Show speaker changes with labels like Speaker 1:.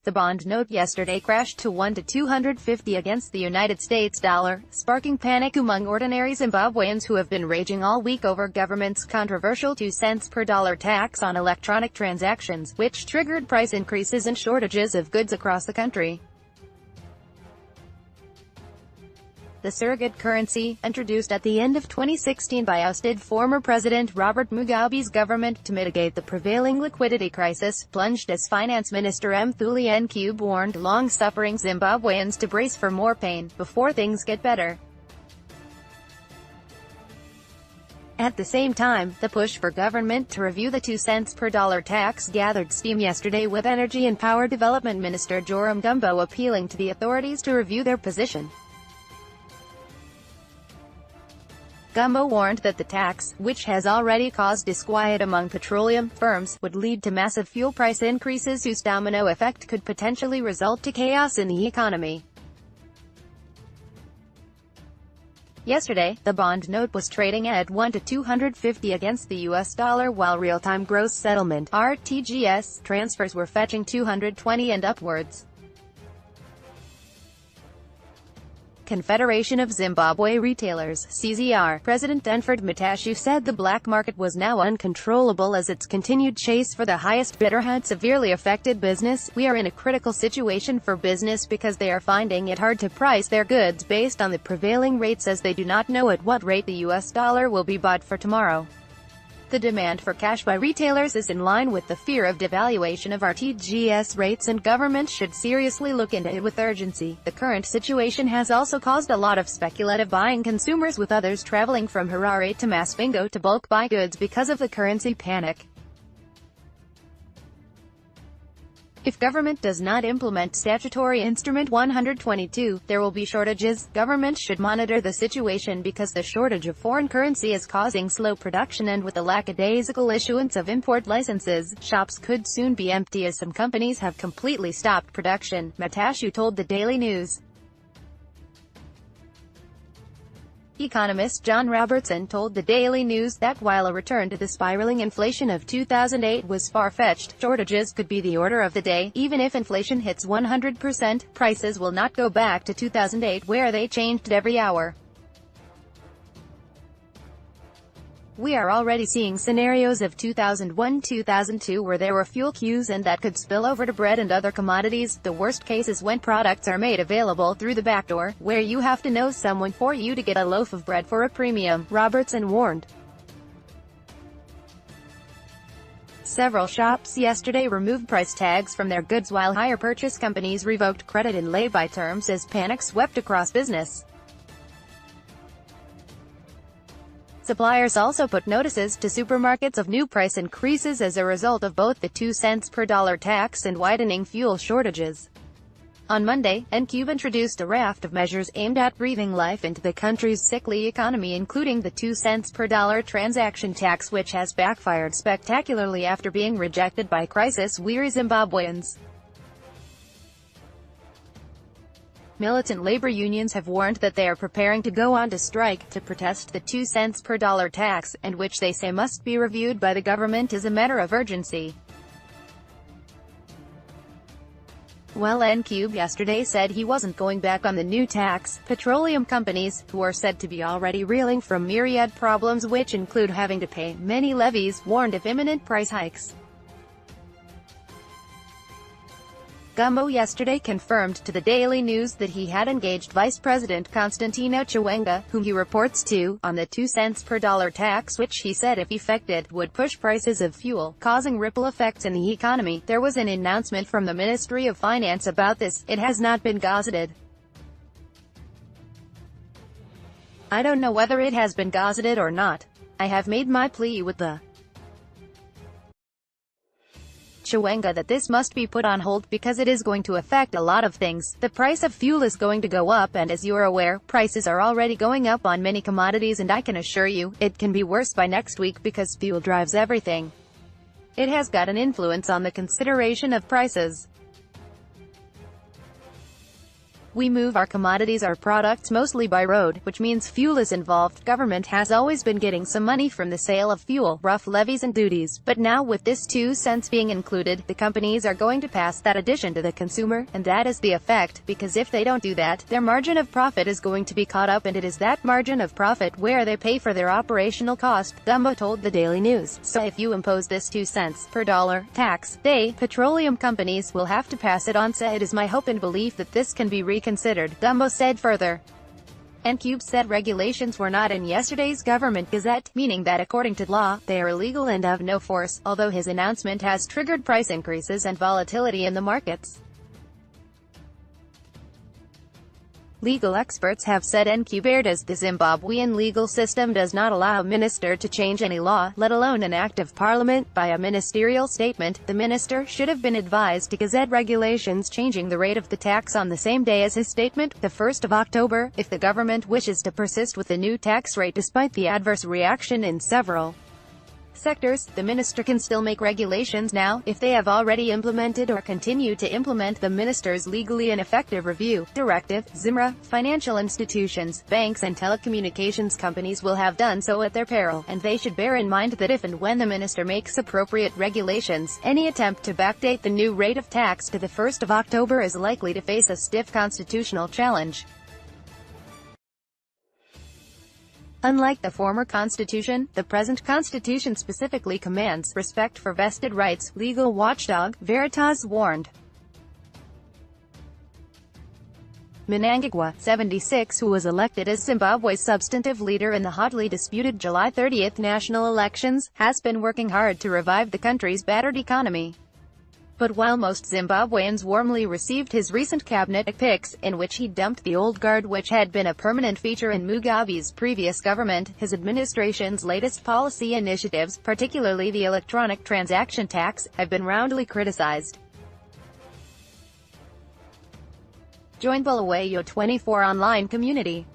Speaker 1: The bond note yesterday crashed to 1 to 250 against the United States dollar, sparking panic among ordinary Zimbabweans who have been raging all week over government's controversial 2 cents per dollar tax on electronic transactions, which triggered price increases and shortages of goods across the country. The surrogate currency, introduced at the end of 2016 by ousted former President Robert Mugabe's government to mitigate the prevailing liquidity crisis, plunged as Finance Minister Mthuli Ncube warned long-suffering Zimbabweans to brace for more pain, before things get better. At the same time, the push for government to review the 2 cents per dollar tax gathered steam yesterday, with Energy and Power Development Minister Joram Gumbo appealing to the authorities to review their position. Gumbo warned that the tax, which has already caused disquiet among petroleum firms, would lead to massive fuel price increases whose domino effect could potentially result to chaos in the economy. Yesterday, the bond note was trading at 1 to 250 against the US dollar, while real-time gross settlement (RTGS) transfers were fetching 220 and upwards. Confederation of Zimbabwe Retailers (CZR) President Denford Matashu said the black market was now uncontrollable as its continued chase for the highest bidder had severely affected business. "We are in a critical situation for business because they are finding it hard to price their goods based on the prevailing rates, as they do not know at what rate the US dollar will be bought for tomorrow. The demand for cash by retailers is in line with the fear of devaluation of RTGS rates, and government should seriously look into it with urgency. The current situation has also caused a lot of speculative buying consumers, with others traveling from Harare to Masvingo to bulk buy goods because of the currency panic. If government does not implement Statutory Instrument 122, there will be shortages. Government should monitor the situation because the shortage of foreign currency is causing slow production, and with the lackadaisical issuance of import licenses, shops could soon be empty as some companies have completely stopped production," Matashu told the Daily News. Economist John Robertson told the Daily News that while a return to the spiraling inflation of 2008 was far-fetched, shortages could be the order of the day. Even if inflation hits 100%, prices will not go back to 2008, where they changed every hour. "We are already seeing scenarios of 2001-2002 where there were fuel queues, and that could spill over to bread and other commodities. The worst case is when products are made available through the back door, where you have to know someone for you to get a loaf of bread for a premium," Robertson warned. Several shops yesterday removed price tags from their goods, while hire purchase companies revoked credit and lay-by terms as panic swept across business. Suppliers also put notices to supermarkets of new price increases as a result of both the 2 cents per dollar tax and widening fuel shortages. On Monday, Ncube introduced a raft of measures aimed at breathing life into the country's sickly economy, including the 2 cents per dollar transaction tax, which has backfired spectacularly after being rejected by crisis-weary Zimbabweans. Militant labor unions have warned that they are preparing to go on to strike to protest the 2 cents per dollar tax, and which they say must be reviewed by the government as a matter of urgency. While Ncube yesterday said he wasn't going back on the new tax, petroleum companies, who are said to be already reeling from myriad problems which include having to pay many levies, warned of imminent price hikes. Gumbo yesterday confirmed to the Daily News that he had engaged Vice President Constantino Chiwenga, whom he reports to, on the 2 cents per dollar tax, which he said, if effected, would push prices of fuel, causing ripple effects in the economy. There was an announcement from the Ministry of Finance about this. It has not been gazetted. I don't know whether it has been gazetted or not. I have made my plea with the Chiwenga that this must be put on hold because it is going to affect a lot of things. The price of fuel is going to go up, and as you're aware, prices are already going up on many commodities, and I can assure you, it can be worse by next week because fuel drives everything. It has got an influence on the consideration of prices. We move our commodities or products mostly by road, which means fuel is involved. Government has always been getting some money from the sale of fuel, rough levies and duties, but now with this 2 cents being included, the companies are going to pass that addition to the consumer, and that is the effect, because if they don't do that, their margin of profit is going to be caught up, and it is that margin of profit where they pay for their operational cost, Dumbo told the Daily News. So if you impose this 2 cents per dollar tax, they, petroleum companies, will have to pass it on. So it is my hope and belief that this can be reconsidered, Dumbo said further. Ncube said regulations were not in yesterday's government gazette, meaning that according to law, they are illegal and have no force, although his announcement has triggered price increases and volatility in the markets. Legal experts have said Ncube erred as the Zimbabwean legal system does not allow a minister to change any law, let alone an act of parliament, by a ministerial statement. The minister should have been advised to gazette regulations changing the rate of the tax on the same day as his statement, the 1st of October, if the government wishes to persist with the new tax rate despite the adverse reaction in several sectors. The minister can still make regulations now, if they have already implemented or continue to implement the minister's legally ineffective review directive. ZIMRA, financial institutions, banks and telecommunications companies will have done so at their peril, and they should bear in mind that if and when the minister makes appropriate regulations, any attempt to backdate the new rate of tax to the 1st of October is likely to face a stiff constitutional challenge. Unlike the former constitution, the present constitution specifically commands respect for vested rights, legal watchdog Veritas warned. Mnangagwa, 76, who was elected as Zimbabwe's substantive leader in the hotly disputed July 30 national elections, has been working hard to revive the country's battered economy. But while most Zimbabweans warmly received his recent cabinet picks, in which he dumped the old guard which had been a permanent feature in Mugabe's previous government, his administration's latest policy initiatives, particularly the electronic transaction tax, have been roundly criticized. Join Bulawayo 24 online community.